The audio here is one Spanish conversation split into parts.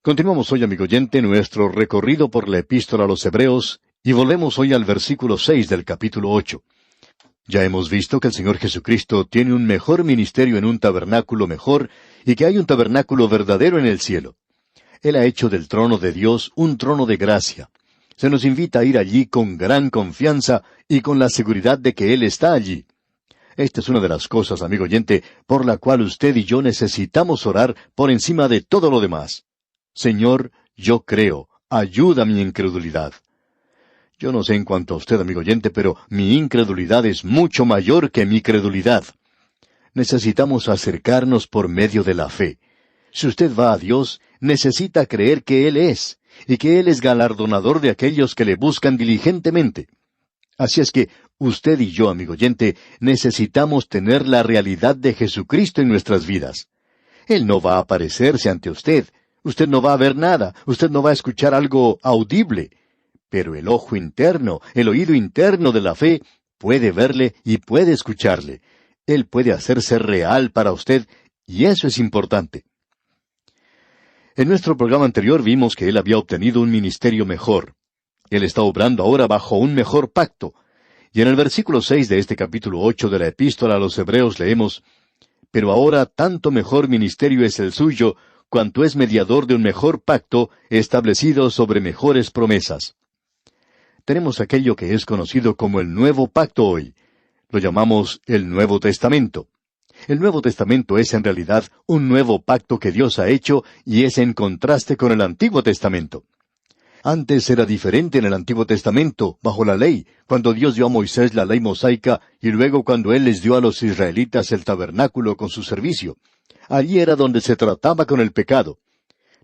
Continuamos hoy, amigo oyente, nuestro recorrido por la Epístola a los Hebreos, y volvemos hoy al versículo 6 del capítulo 8. Ya hemos visto que el Señor Jesucristo tiene un mejor ministerio en un tabernáculo mejor, y que hay un tabernáculo verdadero en el cielo. Él ha hecho del trono de Dios un trono de gracia. Se nos invita a ir allí con gran confianza y con la seguridad de que Él está allí. Esta es una de las cosas, amigo oyente, por la cual usted y yo necesitamos orar por encima de todo lo demás. Señor, yo creo, ayuda mi incredulidad. Yo no sé en cuanto a usted, amigo oyente, pero mi incredulidad es mucho mayor que mi credulidad. Necesitamos acercarnos por medio de la fe. Si usted va a Dios, necesita creer que Él es, y que Él es galardonador de aquellos que le buscan diligentemente. Así es que usted y yo, amigo oyente, necesitamos tener la realidad de Jesucristo en nuestras vidas. Él no va a aparecerse ante usted. Usted no va a ver nada. Usted no va a escuchar algo audible. Pero el ojo interno, el oído interno de la fe, puede verle y puede escucharle. Él puede hacerse real para usted, y eso es importante. En nuestro programa anterior vimos que él había obtenido un ministerio mejor. Él está obrando ahora bajo un mejor pacto. Y en el versículo 6 de este capítulo 8 de la Epístola a los Hebreos leemos: «Pero ahora tanto mejor ministerio es el suyo, cuanto es mediador de un mejor pacto, establecido sobre mejores promesas». Tenemos aquello que es conocido como el Nuevo Pacto hoy. Lo llamamos el Nuevo Testamento. El Nuevo Testamento es en realidad un nuevo pacto que Dios ha hecho y es en contraste con el Antiguo Testamento. Antes era diferente en el Antiguo Testamento, bajo la ley, cuando Dios dio a Moisés la ley mosaica y luego cuando Él les dio a los israelitas el tabernáculo con su servicio. Allí era donde se trataba con el pecado.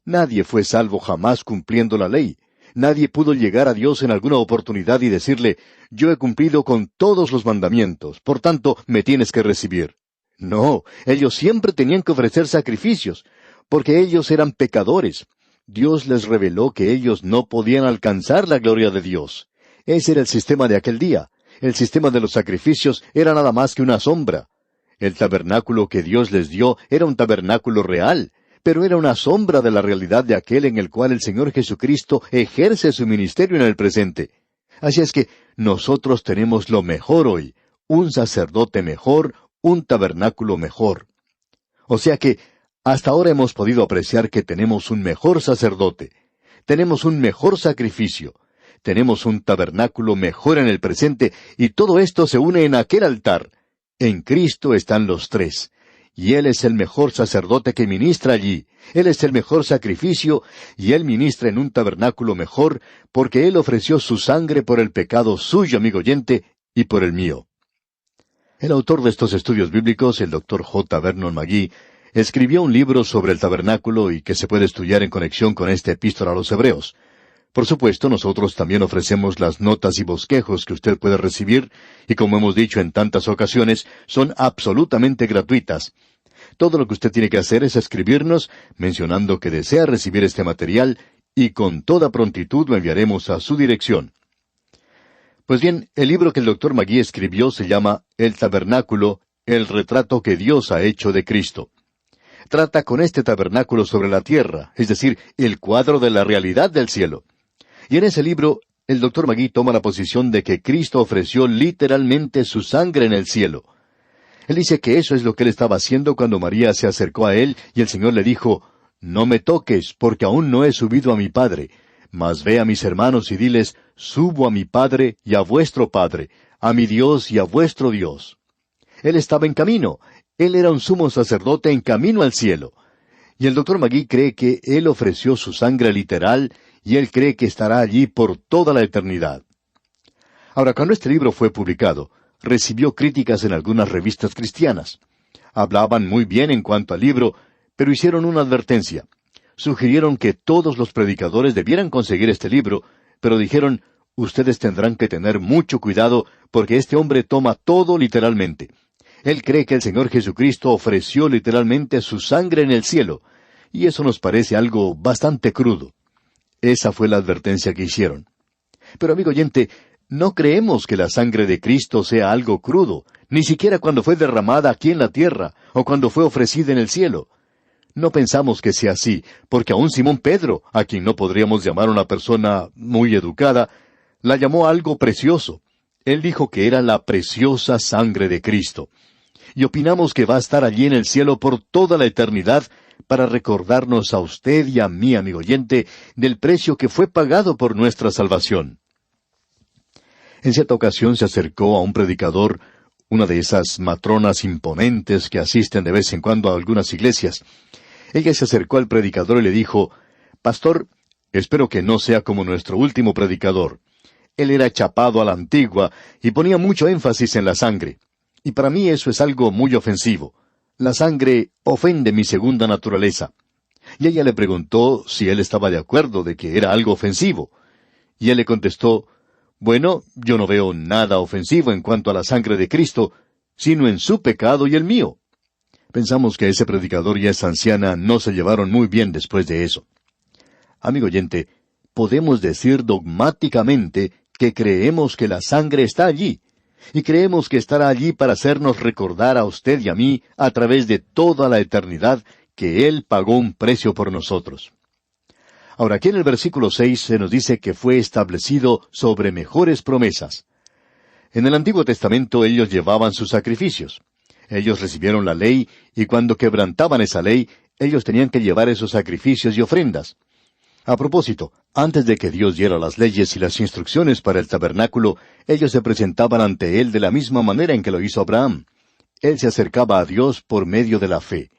Nadie fue salvo jamás cumpliendo la ley. Nadie pudo llegar a Dios en alguna oportunidad y decirle: «Yo he cumplido con todos los mandamientos, por tanto me tienes que recibir». No, ellos siempre tenían que ofrecer sacrificios, porque ellos eran pecadores. Dios les reveló que ellos no podían alcanzar la gloria de Dios. Ese era el sistema de aquel día. El sistema de los sacrificios era nada más que una sombra. El tabernáculo que Dios les dio era un tabernáculo real, pero era una sombra de la realidad de aquel en el cual el Señor Jesucristo ejerce su ministerio en el presente. Así es que nosotros tenemos lo mejor hoy, un sacerdote mejor, un tabernáculo mejor. O sea que hasta ahora hemos podido apreciar que tenemos un mejor sacerdote, tenemos un mejor sacrificio, tenemos un tabernáculo mejor en el presente, y todo esto se une en aquel altar. En Cristo están los tres, y Él es el mejor sacerdote que ministra allí. Él es el mejor sacrificio, y Él ministra en un tabernáculo mejor, porque Él ofreció su sangre por el pecado suyo, amigo oyente, y por el mío. El autor de estos estudios bíblicos, el Dr. J. Vernon McGee, escribió un libro sobre el tabernáculo y que se puede estudiar en conexión con esta epístola a los Hebreos. Por supuesto, nosotros también ofrecemos las notas y bosquejos que usted puede recibir, y como hemos dicho en tantas ocasiones, son absolutamente gratuitas. Todo lo que usted tiene que hacer es escribirnos, mencionando que desea recibir este material, y con toda prontitud lo enviaremos a su dirección. Pues bien, el libro que el Dr. McGee escribió se llama El Tabernáculo, el retrato que Dios ha hecho de Cristo. Trata con este tabernáculo sobre la tierra, es decir, el cuadro de la realidad del cielo. Y en ese libro, el Dr. McGee toma la posición de que Cristo ofreció literalmente su sangre en el cielo. Él dice que eso es lo que él estaba haciendo cuando María se acercó a él y el Señor le dijo: «No me toques, porque aún no he subido a mi Padre. Mas ve a mis hermanos y diles: subo a mi Padre y a vuestro Padre, a mi Dios y a vuestro Dios». Él estaba en camino. Él era un sumo sacerdote en camino al cielo. Y el Dr. McGee cree que Él ofreció su sangre literal, y Él cree que estará allí por toda la eternidad. Ahora, cuando este libro fue publicado, recibió críticas en algunas revistas cristianas. Hablaban muy bien en cuanto al libro, pero hicieron una advertencia. Sugirieron que todos los predicadores debieran conseguir este libro, pero dijeron: «Ustedes tendrán que tener mucho cuidado, porque este hombre toma todo literalmente. Él cree que el Señor Jesucristo ofreció literalmente su sangre en el cielo, y eso nos parece algo bastante crudo». Esa fue la advertencia que hicieron. Pero, amigo oyente, no creemos que la sangre de Cristo sea algo crudo, ni siquiera cuando fue derramada aquí en la tierra, o cuando fue ofrecida en el cielo. No pensamos que sea así, porque aún Simón Pedro, a quien no podríamos llamar una persona muy educada, la llamó algo precioso. Él dijo que era la preciosa sangre de Cristo. Y opinamos que va a estar allí en el cielo por toda la eternidad para recordarnos a usted y a mí, amigo oyente, del precio que fue pagado por nuestra salvación. En cierta ocasión se acercó a un predicador, una de esas matronas imponentes que asisten de vez en cuando a algunas iglesias. Ella se acercó al predicador y le dijo, «Pastor, espero que no sea como nuestro último predicador. Él era chapado a la antigua y ponía mucho énfasis en la sangre. Y para mí eso es algo muy ofensivo. La sangre ofende mi segunda naturaleza». Y ella le preguntó si él estaba de acuerdo de que era algo ofensivo. Y él le contestó, «Bueno, yo no veo nada ofensivo en cuanto a la sangre de Cristo, sino en su pecado y el mío». Pensamos que ese predicador y esa anciana no se llevaron muy bien después de eso. Amigo oyente, podemos decir dogmáticamente que creemos que la sangre está allí, y creemos que estará allí para hacernos recordar a usted y a mí, a través de toda la eternidad, que Él pagó un precio por nosotros. Ahora, aquí en el versículo 6 se nos dice que fue establecido sobre mejores promesas. En el Antiguo Testamento ellos llevaban sus sacrificios. Ellos recibieron la ley, y cuando quebrantaban esa ley, ellos tenían que llevar esos sacrificios y ofrendas. A propósito, antes de que Dios diera las leyes y las instrucciones para el tabernáculo, ellos se presentaban ante Él de la misma manera en que lo hizo Abraham. Él se acercaba a Dios por medio de la fe.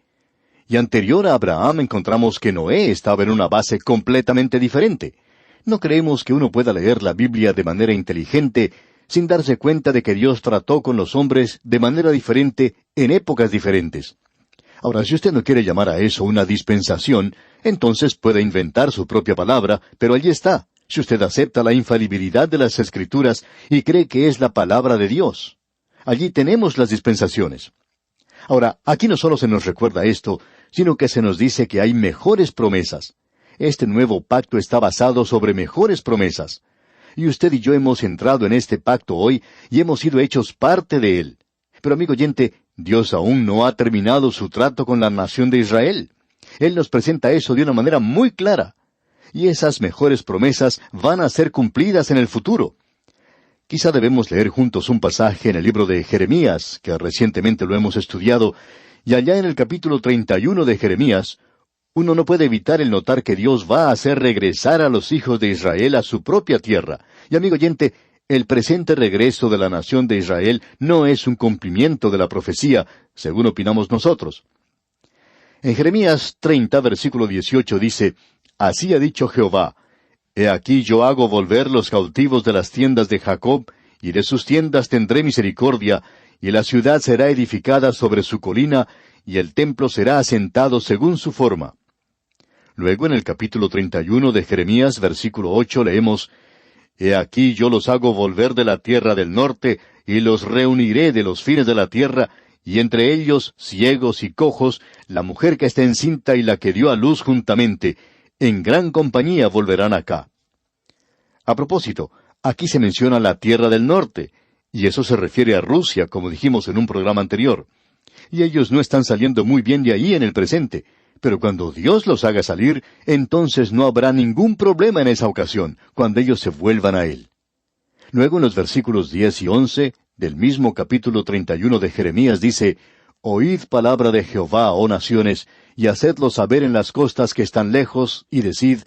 Y anterior a Abraham encontramos que Noé estaba en una base completamente diferente. No creemos que uno pueda leer la Biblia de manera inteligente sin darse cuenta de que Dios trató con los hombres de manera diferente en épocas diferentes. Ahora, si usted no quiere llamar a eso una dispensación, entonces puede inventar su propia palabra, pero allí está, si usted acepta la infalibilidad de las Escrituras y cree que es la palabra de Dios. Allí tenemos las dispensaciones. Ahora, aquí no solo se nos recuerda esto, sino que se nos dice que hay mejores promesas. Este nuevo pacto está basado sobre mejores promesas. Y usted y yo hemos entrado en este pacto hoy y hemos sido hechos parte de él. Pero amigo oyente, Dios aún no ha terminado su trato con la nación de Israel. Él nos presenta eso de una manera muy clara. Y esas mejores promesas van a ser cumplidas en el futuro. Quizá debemos leer juntos un pasaje en el libro de Jeremías, que recientemente lo hemos estudiado, y allá en el capítulo 31 de Jeremías, uno no puede evitar el notar que Dios va a hacer regresar a los hijos de Israel a su propia tierra. Y amigo oyente, el presente regreso de la nación de Israel no es un cumplimiento de la profecía, según opinamos nosotros. En Jeremías 30, versículo 18 dice, «Así ha dicho Jehová, he aquí yo hago volver los cautivos de las tiendas de Jacob, y de sus tiendas tendré misericordia, y la ciudad será edificada sobre su colina, y el templo será asentado según su forma». Luego en el capítulo 31 de Jeremías, versículo 8, leemos, «He aquí yo los hago volver de la tierra del norte, y los reuniré de los fines de la tierra, y entre ellos ciegos y cojos, la mujer que está encinta y la que dio a luz juntamente, en gran compañía volverán acá». A propósito, aquí se menciona la tierra del norte, y eso se refiere a Rusia, como dijimos en un programa anterior. Y ellos no están saliendo muy bien de ahí en el presente. Pero cuando Dios los haga salir, entonces no habrá ningún problema en esa ocasión, cuando ellos se vuelvan a Él. Luego en los versículos 10 y 11 del mismo capítulo 31 de Jeremías dice, «Oíd palabra de Jehová, oh naciones, y hacedlo saber en las costas que están lejos, y decid,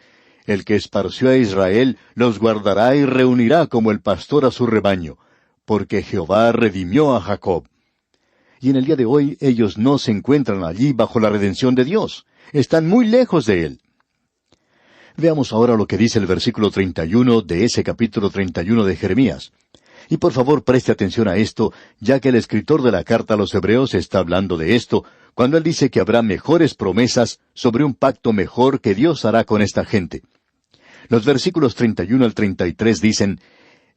el que esparció a Israel los guardará y reunirá como el pastor a su rebaño, porque Jehová redimió a Jacob». Y en el día de hoy ellos no se encuentran allí bajo la redención de Dios. Están muy lejos de Él. Veamos ahora lo que dice el versículo 31 de ese capítulo 31 de Jeremías. Y por favor preste atención a esto, ya que el escritor de la carta a los Hebreos está hablando de esto, cuando él dice que habrá mejores promesas sobre un pacto mejor que Dios hará con esta gente. Los versículos 31 al 33 dicen,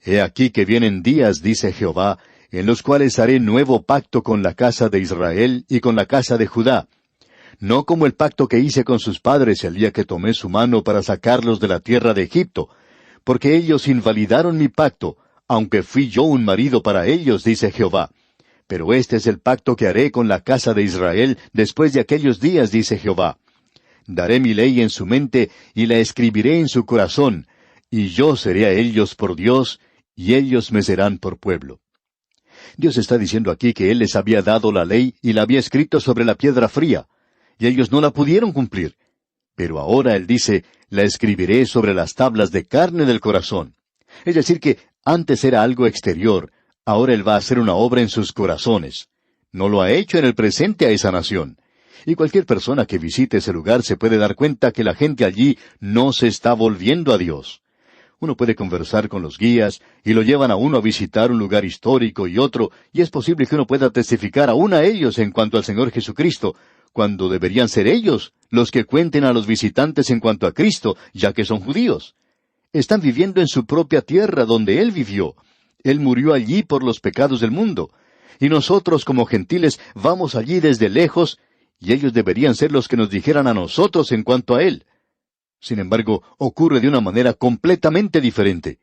«He aquí que vienen días, dice Jehová, en los cuales haré nuevo pacto con la casa de Israel y con la casa de Judá, no como el pacto que hice con sus padres el día que tomé su mano para sacarlos de la tierra de Egipto, porque ellos invalidaron mi pacto, aunque fui yo un marido para ellos, dice Jehová. Pero este es el pacto que haré con la casa de Israel después de aquellos días, dice Jehová. Daré mi ley en su mente y la escribiré en su corazón, y yo seré a ellos por Dios, y ellos me serán por pueblo. Dios está diciendo aquí que Él les había dado la ley y la había escrito sobre la piedra fría, y ellos no la pudieron cumplir. Pero ahora Él dice, la escribiré sobre las tablas de carne del corazón. Es decir que antes era algo exterior, ahora Él va a hacer una obra en sus corazones. No lo ha hecho en el presente a esa nación. Y cualquier persona que visite ese lugar se puede dar cuenta que la gente allí no se está volviendo a Dios. Uno puede conversar con los guías y lo llevan a uno a visitar un lugar histórico y otro, y es posible que uno pueda testificar aún a ellos en cuanto al Señor Jesucristo, cuando deberían ser ellos los que cuenten a los visitantes en cuanto a Cristo, ya que son judíos. Están viviendo en su propia tierra donde Él vivió. Él murió allí por los pecados del mundo. Y nosotros como gentiles vamos allí desde lejos, y ellos deberían ser los que nos dijeran a nosotros en cuanto a Él. Sin embargo, ocurre de una manera completamente diferente.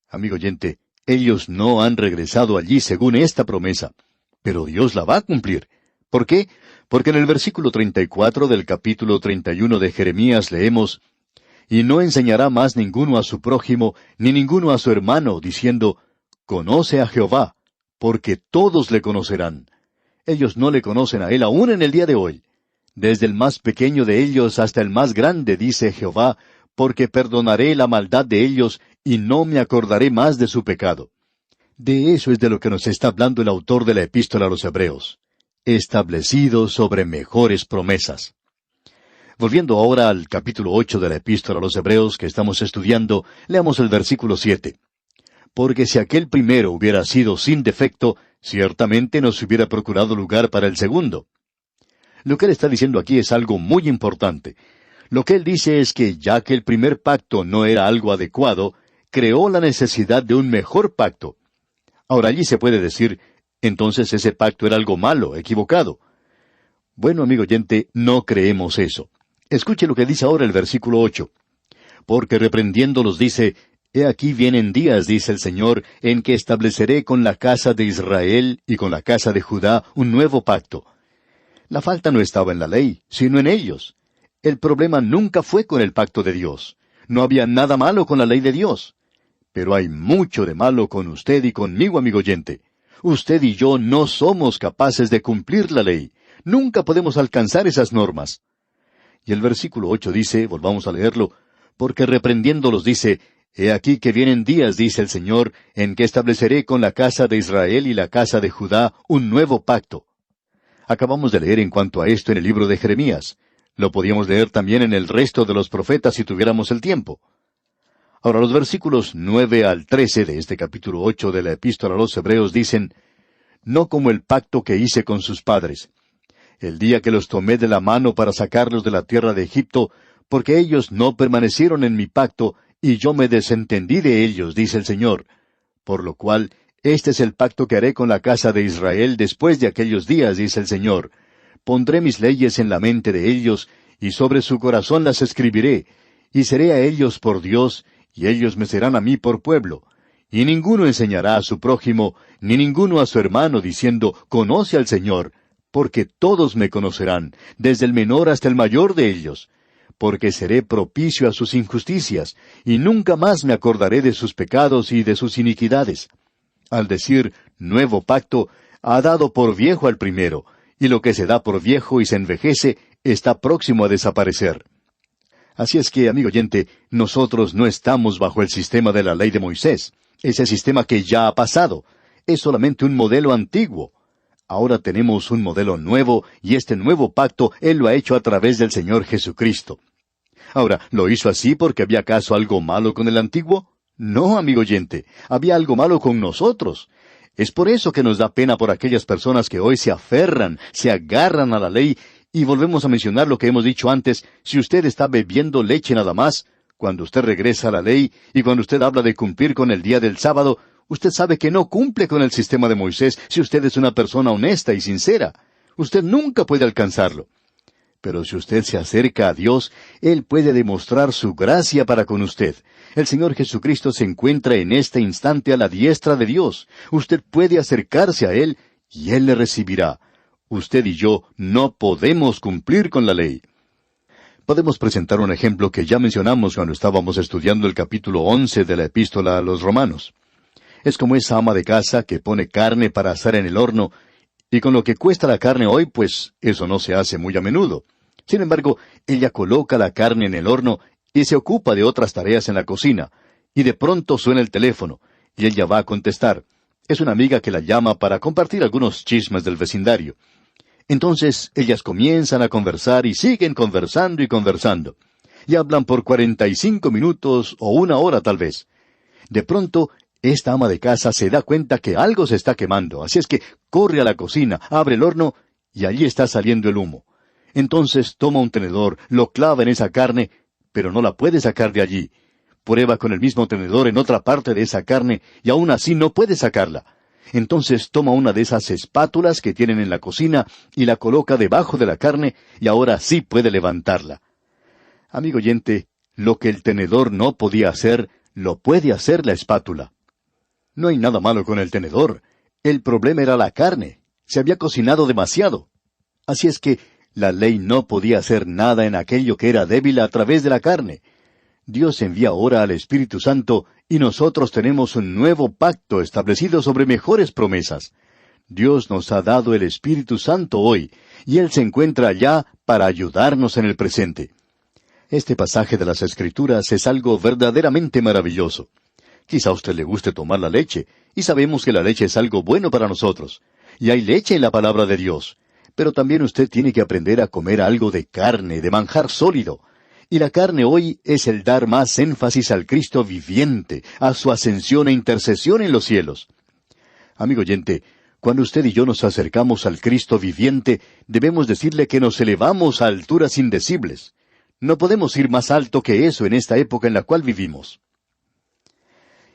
Amigo oyente, ellos no han regresado allí según esta promesa, pero Dios la va a cumplir. ¿Por qué? Porque en el versículo 34 del capítulo 31 de Jeremías leemos, «Y no enseñará más ninguno a su prójimo, ni ninguno a su hermano, diciendo, Conoce a Jehová, porque todos le conocerán». Ellos no le conocen a Él aún en el día de hoy. Desde el más pequeño de ellos hasta el más grande, dice Jehová, porque perdonaré la maldad de ellos y no me acordaré más de su pecado. De eso es de lo que nos está hablando el autor de la Epístola a los Hebreos. Establecido sobre mejores promesas. Volviendo ahora al capítulo 8 de la Epístola a los Hebreos que estamos estudiando, leamos el versículo 7. Porque si aquel primero hubiera sido sin defecto, ciertamente nos hubiera procurado lugar para el segundo. Lo que él está diciendo aquí es algo muy importante. Lo que él dice es que ya que el primer pacto no era algo adecuado, creó la necesidad de un mejor pacto. Ahora allí se puede decir, entonces ese pacto era algo malo, equivocado. Bueno, amigo oyente, no creemos eso. Escuche lo que dice ahora el versículo 8. Porque reprendiéndolos dice, He aquí vienen días, dice el Señor, en que estableceré con la casa de Israel y con la casa de Judá un nuevo pacto. La falta no estaba en la ley, sino en ellos. El problema nunca fue con el pacto de Dios. No había nada malo con la ley de Dios. Pero hay mucho de malo con usted y conmigo, amigo oyente. Usted y yo no somos capaces de cumplir la ley. Nunca podemos alcanzar esas normas. Y el versículo 8 dice, volvamos a leerlo, porque reprendiéndolos dice, He aquí que vienen días, dice el Señor, en que estableceré con la casa de Israel y la casa de Judá un nuevo pacto. Acabamos de leer en cuanto a esto en el libro de Jeremías. Lo podíamos leer también en el resto de los profetas si tuviéramos el tiempo. Ahora los versículos 9 al 13 de este capítulo 8 de la Epístola a los Hebreos dicen, No como el pacto que hice con sus padres, el día que los tomé de la mano para sacarlos de la tierra de Egipto, porque ellos no permanecieron en mi pacto, y yo me desentendí de ellos, dice el Señor. Por lo cual, este es el pacto que haré con la casa de Israel después de aquellos días, dice el Señor. Pondré mis leyes en la mente de ellos, y sobre su corazón las escribiré, y seré a ellos por Dios, y ellos me serán a mí por pueblo. Y ninguno enseñará a su prójimo, ni ninguno a su hermano, diciendo, Conoce al Señor, porque todos me conocerán, desde el menor hasta el mayor de ellos. Porque seré propicio a sus injusticias, y nunca más me acordaré de sus pecados y de sus iniquidades. Al decir nuevo pacto, ha dado por viejo al primero, y lo que se da por viejo y se envejece, está próximo a desaparecer. Así es que, amigo oyente, nosotros no estamos bajo el sistema de la ley de Moisés. Ese sistema que ya ha pasado. Es solamente un modelo antiguo. Ahora tenemos un modelo nuevo, y este nuevo pacto Él lo ha hecho a través del Señor Jesucristo. Ahora, ¿lo hizo así porque había acaso algo malo con el antiguo? No, amigo oyente, había algo malo con nosotros. Es por eso que nos da pena por aquellas personas que hoy se aferran, se agarran a la ley, y volvemos a mencionar lo que hemos dicho antes, si usted está bebiendo leche nada más, cuando usted regresa a la ley, y cuando usted habla de cumplir con el día del sábado, usted sabe que no cumple con el sistema de Moisés si usted es una persona honesta y sincera. Usted nunca puede alcanzarlo. Pero si usted se acerca a Dios, Él puede demostrar su gracia para con usted. El Señor Jesucristo se encuentra en este instante a la diestra de Dios. Usted puede acercarse a Él, y Él le recibirá. Usted y yo no podemos cumplir con la ley. Podemos presentar un ejemplo que ya mencionamos cuando estábamos estudiando el capítulo 11 de la Epístola a los Romanos. Es como esa ama de casa que pone carne para asar en el horno, y con lo que cuesta la carne hoy, pues eso no se hace muy a menudo. Sin embargo, ella coloca la carne en el horno y se ocupa de otras tareas en la cocina, y de pronto suena el teléfono, y ella va a contestar. Es una amiga que la llama para compartir algunos chismes del vecindario. Entonces ellas comienzan a conversar y siguen conversando y conversando. Y hablan por 45 minutos o una hora tal vez. De pronto, esta ama de casa se da cuenta que algo se está quemando, así es que corre a la cocina, abre el horno y allí está saliendo el humo. Entonces toma un tenedor, lo clava en esa carne, pero no la puede sacar de allí. Prueba con el mismo tenedor en otra parte de esa carne y aún así no puede sacarla. Entonces toma una de esas espátulas que tienen en la cocina y la coloca debajo de la carne y ahora sí puede levantarla. Amigo oyente, lo que el tenedor no podía hacer, lo puede hacer la espátula. No hay nada malo con el tenedor. El problema era la carne. Se había cocinado demasiado. Así es que la ley no podía hacer nada en aquello que era débil a través de la carne. Dios envía ahora al Espíritu Santo y nosotros tenemos un nuevo pacto establecido sobre mejores promesas. Dios nos ha dado el Espíritu Santo hoy, y Él se encuentra allá para ayudarnos en el presente. Este pasaje de las Escrituras es algo verdaderamente maravilloso. Quizá a usted le guste tomar la leche, y sabemos que la leche es algo bueno para nosotros. Y hay leche en la palabra de Dios. Pero también usted tiene que aprender a comer algo de carne, de manjar sólido. Y la carne hoy es el dar más énfasis al Cristo viviente, a su ascensión e intercesión en los cielos. Amigo oyente, cuando usted y yo nos acercamos al Cristo viviente, debemos decirle que nos elevamos a alturas indecibles. No podemos ir más alto que eso en esta época en la cual vivimos.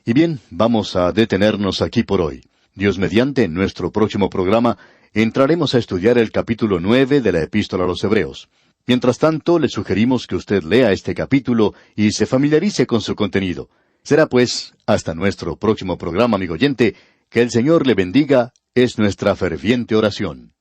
Y bien, vamos a detenernos aquí por hoy. Dios mediante, en nuestro próximo programa, entraremos a estudiar el capítulo 9 de la Epístola a los Hebreos. Mientras tanto, le sugerimos que usted lea este capítulo y se familiarice con su contenido. Será pues, hasta nuestro próximo programa, amigo oyente, que el Señor le bendiga, es nuestra ferviente oración.